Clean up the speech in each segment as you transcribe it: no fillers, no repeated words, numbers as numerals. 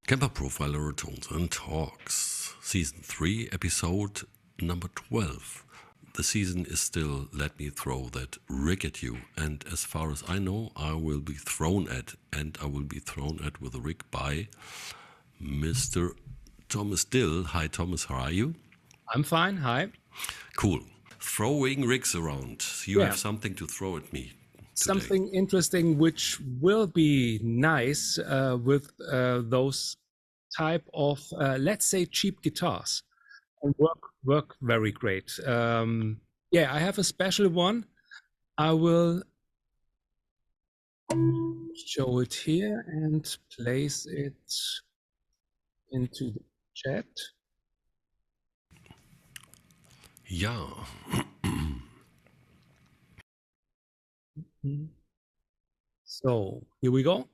Kemper Profiler Tones and Talks, Season 3, Episode number 12. The season is still Let Me Throw That Rig at You, and as far as I know, I will be thrown at, and I will be thrown at with a rig by Mr. Thomas Dill. Hi Thomas, how are you? I'm fine, hi. Cool. Throwing rigs around. You have something to throw at me. Something interesting which will be nice with those type of, let's say, cheap guitars and work very great. I have a special one. I will show it here and place it into the chat. Yeah. So here we go.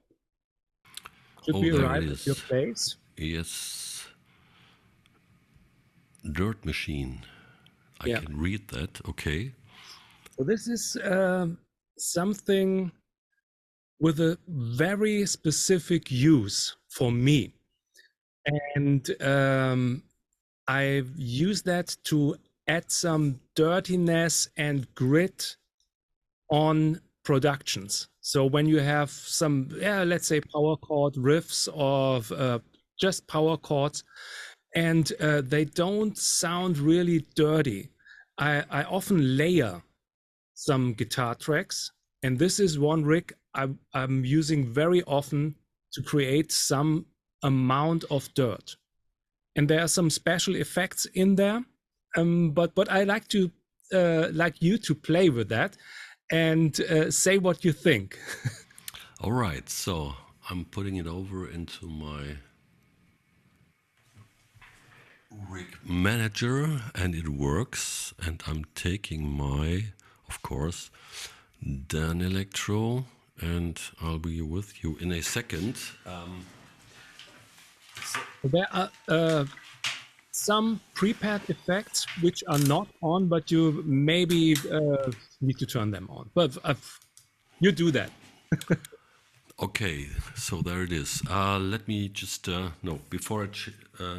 Should be right at your place. Yes. Dirt Machine. I can read that. Okay. So this is something with a very specific use for me. And I've used that to add some dirtiness and grit on productions. So when you have some, let's say power chord riffs of just power chords, and they don't sound really dirty, I often layer some guitar tracks, and this is one rig I'm using very often to create some amount of dirt. And there are some special effects in there, but I like to like you to play with that and say what you think. All right, so I'm putting it over into my rig manager and it works, and I'm taking my, of course, Dan Electro, and I'll be with you in a second. There are some prepared effects which are not on, but you maybe need to turn them on. But you do that. Okay, so there it is. Let me just, no, before I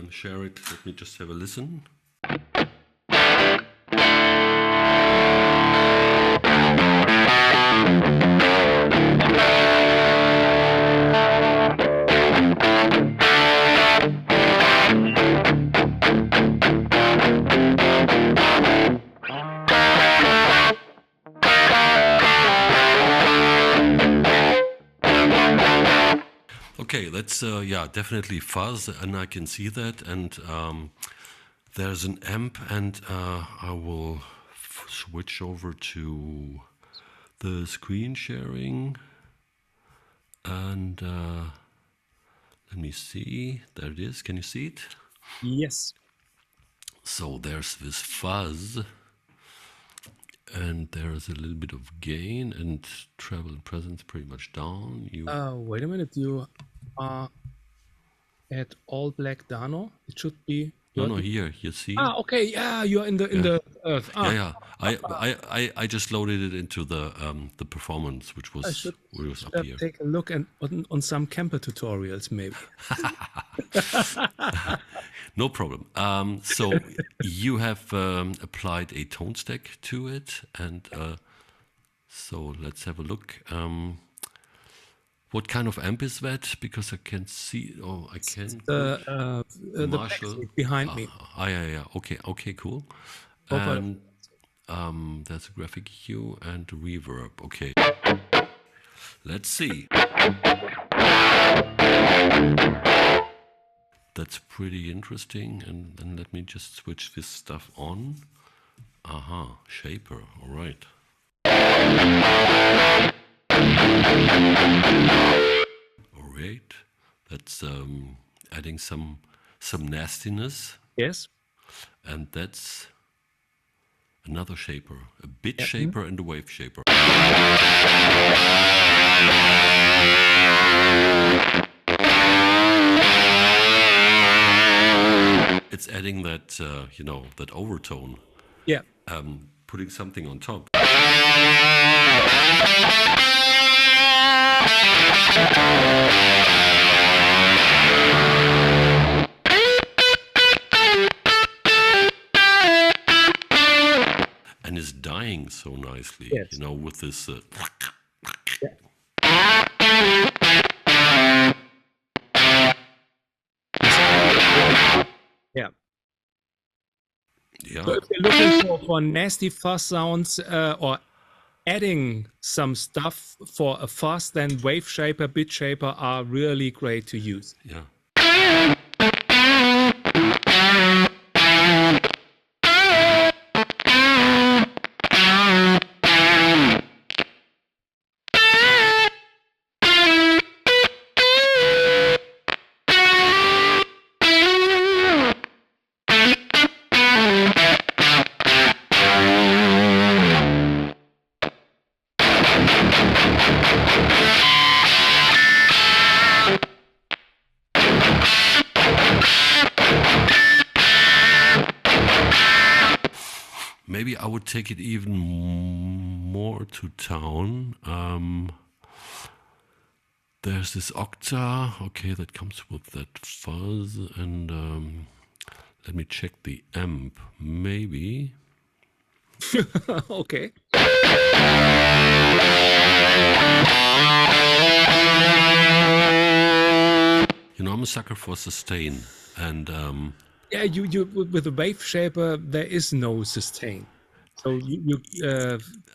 share it, let me just have a listen. Okay, that's definitely Fuzz, and I can see that. And there's an amp, and I will switch over to the screen sharing. And let me see. There it is. Can you see it? Yes. So there's this Fuzz. And there's a little bit of gain, and treble and presence pretty much down. Wait a minute, you are at all black Dano. It should be. No, here you see. Okay, you're in the earth. I just loaded it into the performance, which was up here. Take a look on some Kemper tutorials, maybe. No problem. So you have applied a tone stack to it, and so let's have a look. What kind of amp is that? Because I can see. Oh, I can. The Marshall behind me. Yeah. Okay, cool. And there's a graphic hue and reverb. Okay. Let's see. That's pretty interesting. And then let me just switch this stuff on. Shaper. All right. All right. That's adding some nastiness. Yes. And that's another shaper, a bit shaper and a wave shaper. It's adding that, that overtone. Yeah. Putting something on top. playing so nicely, Yes. with this. Yeah. Yeah. So if you're looking for nasty fuzz sounds or adding some stuff for a fuzz, then wave shaper, bit shaper are really great to use. Yeah. Maybe I would take it even more to town. There's this octa, okay, that comes with that fuzz, and let me check the amp. Maybe. Okay. I'm a sucker for sustain, and Yeah, you with a wave shaper there is no sustain, so you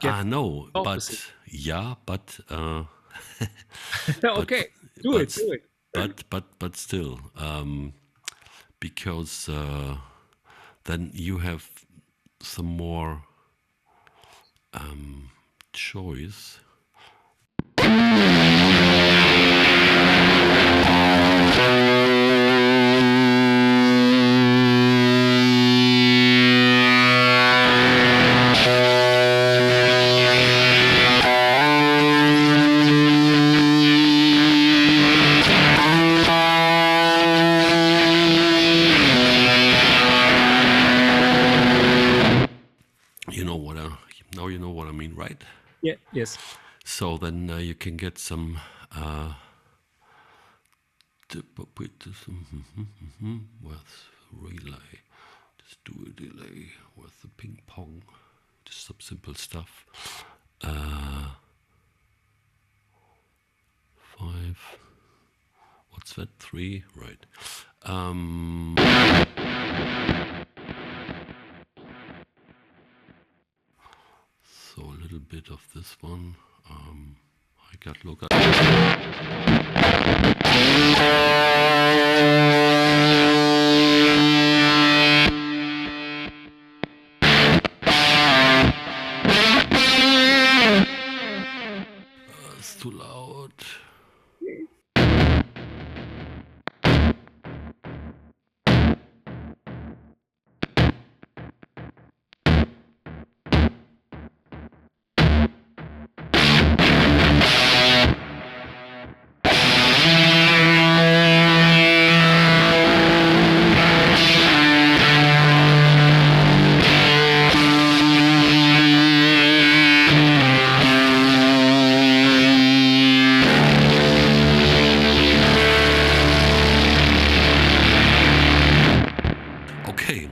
get no, opposite. but Okay, do it. but still, because then you have some more choice. Now you know what I mean, right? Yeah. Yes. So then you can get some with relay. Just do a delay with the ping pong. Just some simple stuff. 5. What's that? 3. Right. So a little bit of this one. I got look at. It's too loud.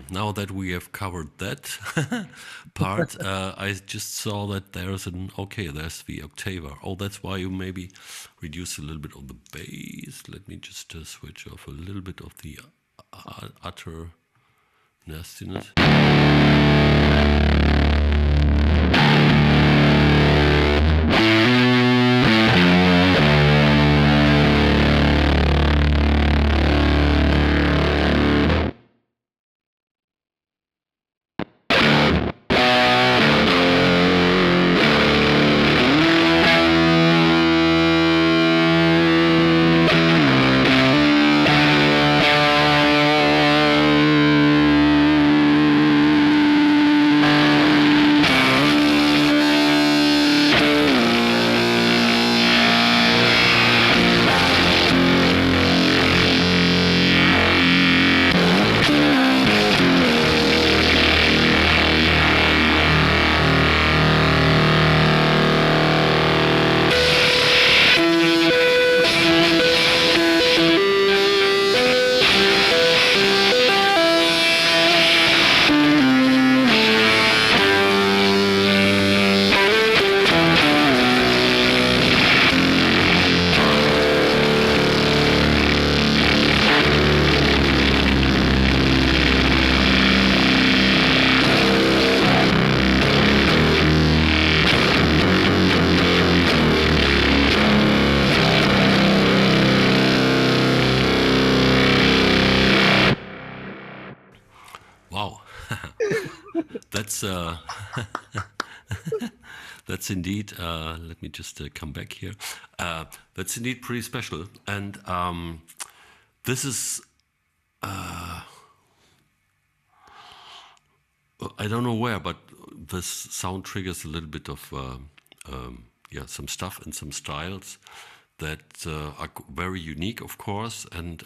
Now that we have covered that part, I just saw that there's there's the octaver. Oh, that's why you maybe reduce a little bit of the bass. Let me just switch off a little bit of the utter nastiness. that's that's indeed. Let me just come back here. That's indeed pretty special, and this is. I don't know where, but this sound triggers a little bit of yeah, some stuff and some styles that are very unique, of course, and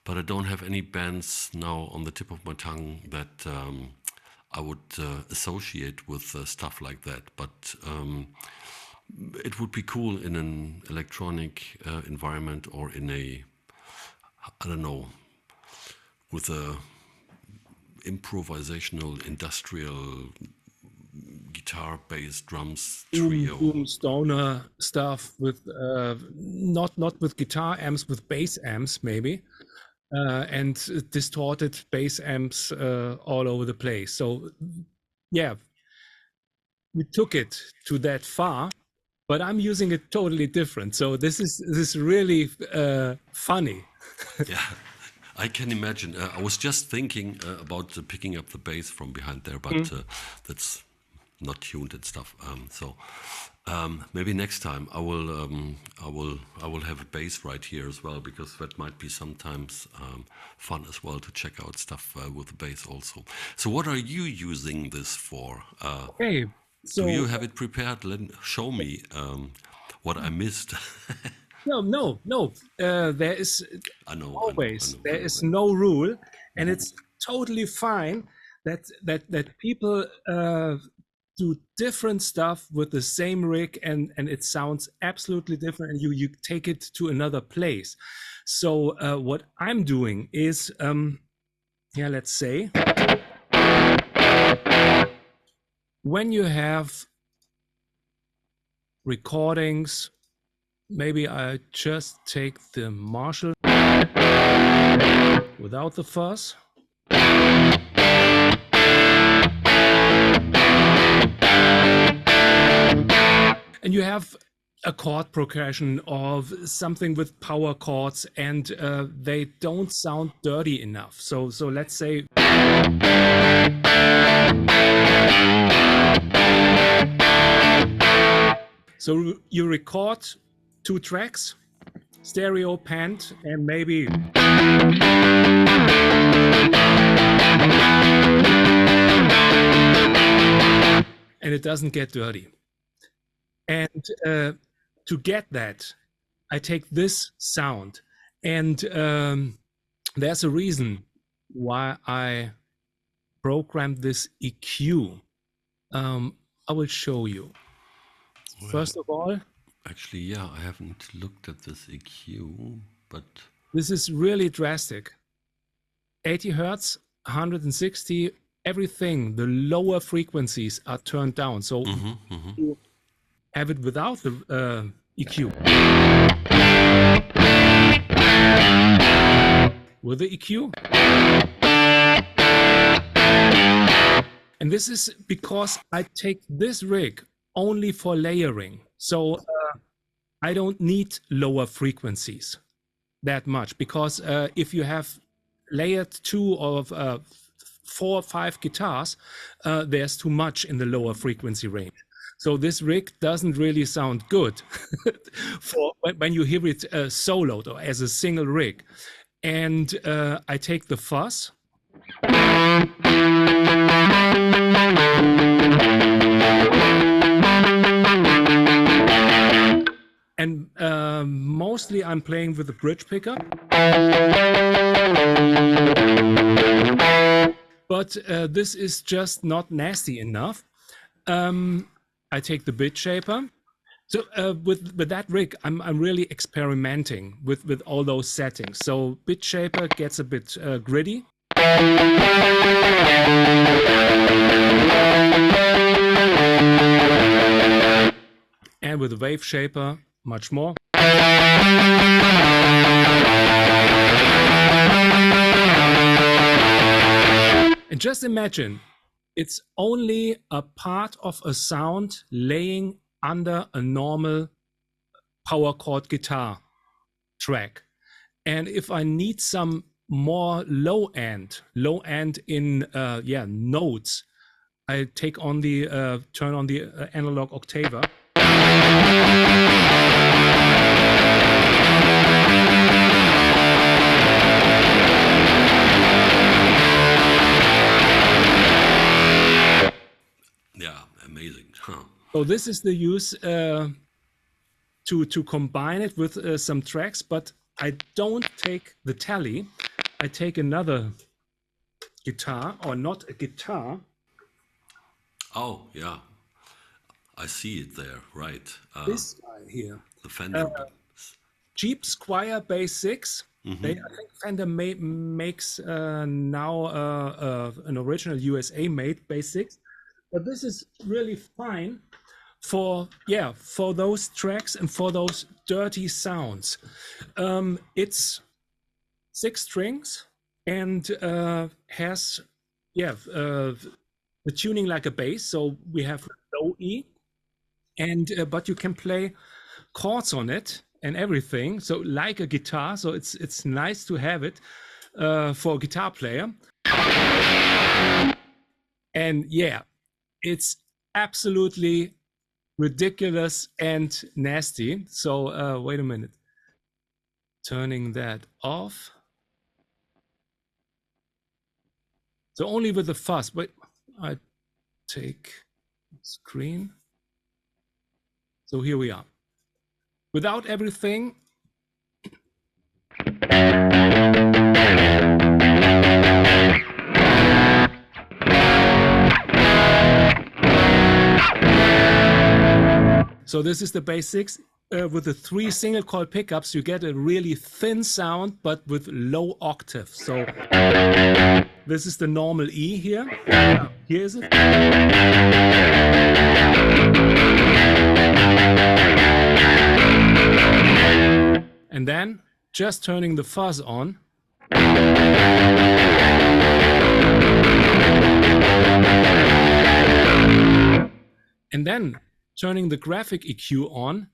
but I don't have any bands now on the tip of my tongue that I would associate with stuff like that. But it would be cool in an electronic environment, or in a, I don't know, with a improvisational industrial guitar, bass, drums trio. Boom stoner stuff with not with guitar amps, with bass amps maybe, and distorted bass amps all over the place. So yeah, we took it to that far, but I'm using it totally different. So this is really funny. Yeah, I can imagine. I was just thinking about picking up the bass from behind there, but that's not tuned and stuff. So maybe next time I will have a bass right here as well, because that might be sometimes fun as well to check out stuff with the bass also. So what are you using this for? Okay, so Do you have it prepared? Show me what I missed. no. There is I know. always there is no rule, and it's totally fine that people do different stuff with the same rig, and it sounds absolutely different, and you take it to another place. So what I'm doing is yeah, let's say when you have recordings, maybe I just take the Marshall without the fuzz. And you have a chord progression of something with power chords, and they don't sound dirty enough. So let's say so you record 2 tracks, stereo, panned, and maybe and it doesn't get dirty. And to get that, I take this sound, and there's a reason why I programmed this EQ. I will show you. Well, First of all, actually, yeah, I haven't looked at this EQ, but this is really drastic. 80 hertz, 160, everything, the lower frequencies are turned down. So you have it without the EQ. With the EQ. And this is because I take this rig only for layering. So I don't need lower frequencies that much, because if you have layered 2 or 4 or 5 guitars, there's too much in the lower frequency range. So this rig doesn't really sound good for when you hear it soloed or as a single rig. And I take the fuzz. And mostly I'm playing with the bridge pickup. But this is just not nasty enough. I take the bit shaper. So with that rig, I'm really experimenting with all those settings. So bit shaper gets a bit gritty. And with the wave shaper, much more. And just imagine, it's only a part of a sound laying under a normal power chord guitar track. And if I need some more low end in notes, I take on the turn on the analog octaver. Yeah, amazing. Huh. So this is the use to combine it with some tracks, but I don't take the tally. I take another guitar, or not a guitar. Oh, yeah. I see it there, right. This guy here. The Fender. Jeep Squier Bass 6. I think Fender makes now an original USA-made Bass 6. But this is really fine for those tracks and for those dirty sounds. It's 6 strings and has the tuning like a bass. So we have low E, and but you can play chords on it and everything. So like a guitar. So it's nice to have it for a guitar player. And yeah, it's absolutely ridiculous and nasty. So wait a minute. Turning that off. So only with the fuzz. Wait, I take screen. So here we are. Without everything. So this is the Bass 6. With the 3 single coil pickups, you get a really thin sound, but with low octave. So this is the normal E here. Here is it. And then just turning the fuzz on. And then turning the graphic EQ on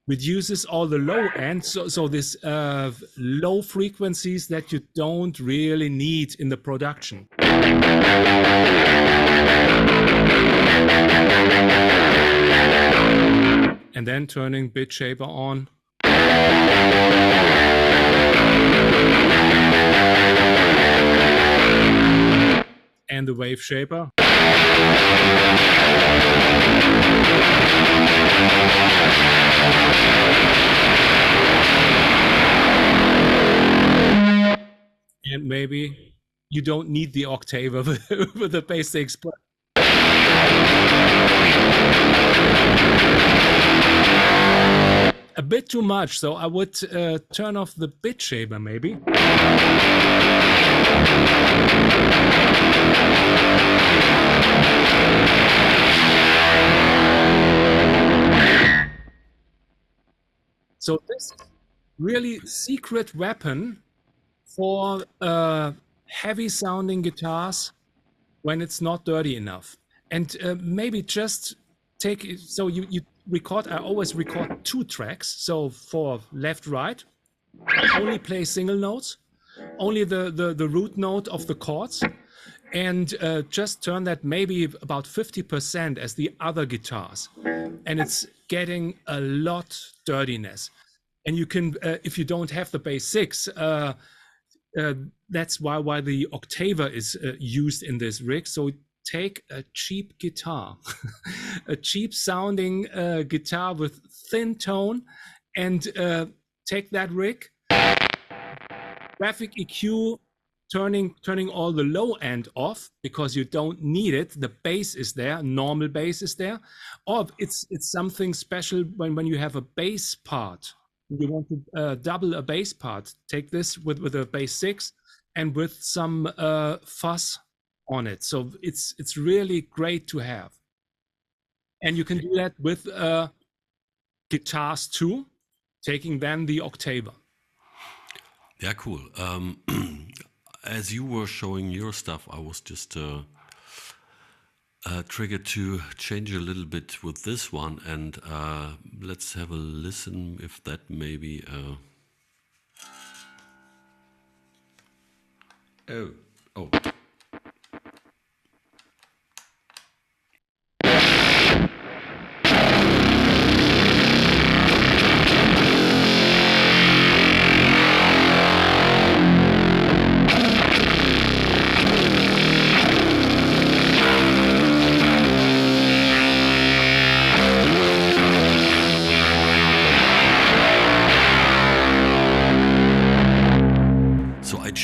reduces all the low end. So this low frequencies that you don't really need in the production. And then turning bit shaper on. And the wave shaper. And maybe you don't need the octave with the Bass 6. But a bit too much, so I would turn off the bit shaper maybe. So this really secret weapon for heavy sounding guitars when it's not dirty enough. And maybe just take, so you record, I always record 2 tracks. So for left, right, only play single notes, only the root note of the chords, and just turn that maybe about 50% as the other guitars. And it's getting a lot dirtiness. And you can, if you don't have the Bass 6, that's why the octaver is used in this rig. So take a cheap guitar, a cheap sounding guitar with thin tone, and take that rig, graphic EQ, turning all the low end off because you don't need it. The bass is there, normal bass is there. Or it's something special when you have a bass part. You want to double a bass part. Take this with a Bass 6 and with some fuzz on it. So it's really great to have. And you can do that with guitars too, taking then the octaver. Yeah, cool. As you were showing your stuff, I was just triggered to change a little bit with this one, and let's have a listen if that maybe. Oh.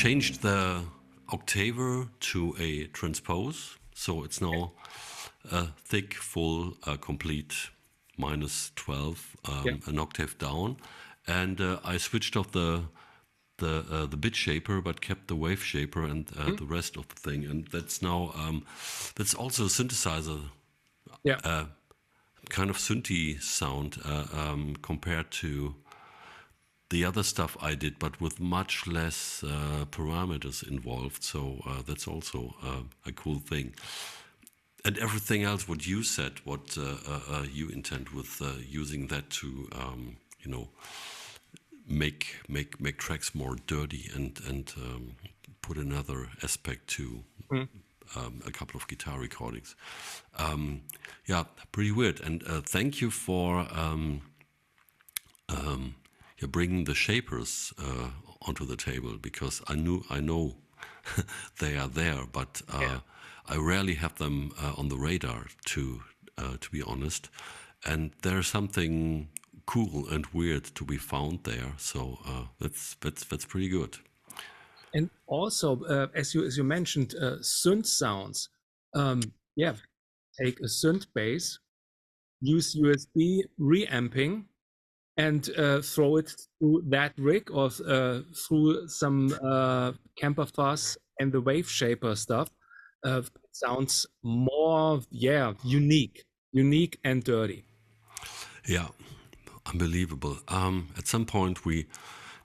changed the octaver to a transpose, so it's now thick, full, complete -12, an octave down, and I switched off the bit shaper, but kept the wave shaper and the rest of the thing, and that's now that's also a synthesizer, kind of synthy sound compared to the other stuff I did, but with much less parameters involved. So that's also a cool thing. And everything else, what you said, what you intend with using that to, you know, make tracks more dirty and put another aspect to a couple of guitar recordings. Yeah, pretty weird. And thank you for you're bringing the shapers onto the table, because I know they are there, but I rarely have them on the radar, to be honest. And there's something cool and weird to be found there. So that's pretty good. And also, as you mentioned, synth sounds. Take a synth bass, use USB reamping, and throw it through that rig or through some Kemper Fuzz and the wave shaper stuff. Sounds more, unique and dirty. Yeah, unbelievable. At some point, we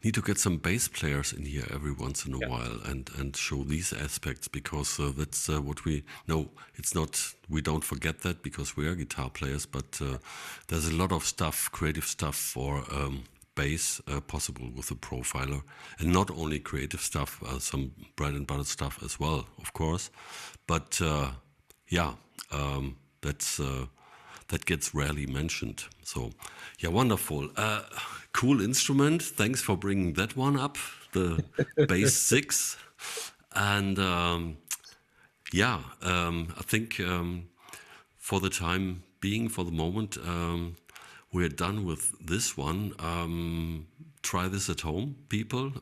need to get some bass players in here every once in a while and show these aspects, because that's what we know. It's not, we don't forget that because we are guitar players, but there's a lot of stuff, creative stuff for bass possible with the profiler, and not only creative stuff, some bread and butter stuff as well, of course. But that's that gets rarely mentioned. So, yeah, wonderful. Cool instrument. Thanks for bringing that one up, the bass 6. And I think for the time being, for the moment, we're done with this one. Try this at home, people.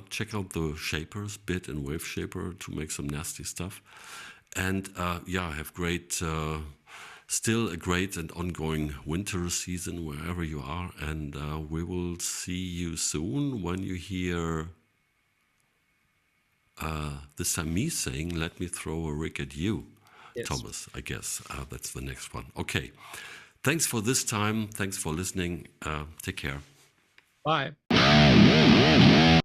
Check out the shapers, bit and wave shaper, to make some nasty stuff. And have great... still a great and ongoing winter season wherever you are, and we will see you soon when you hear this time me saying, "Let me throw a rig at you," yes. Thomas, I guess that's the next one. Okay, thanks for this time. Thanks for listening. Take care. Bye.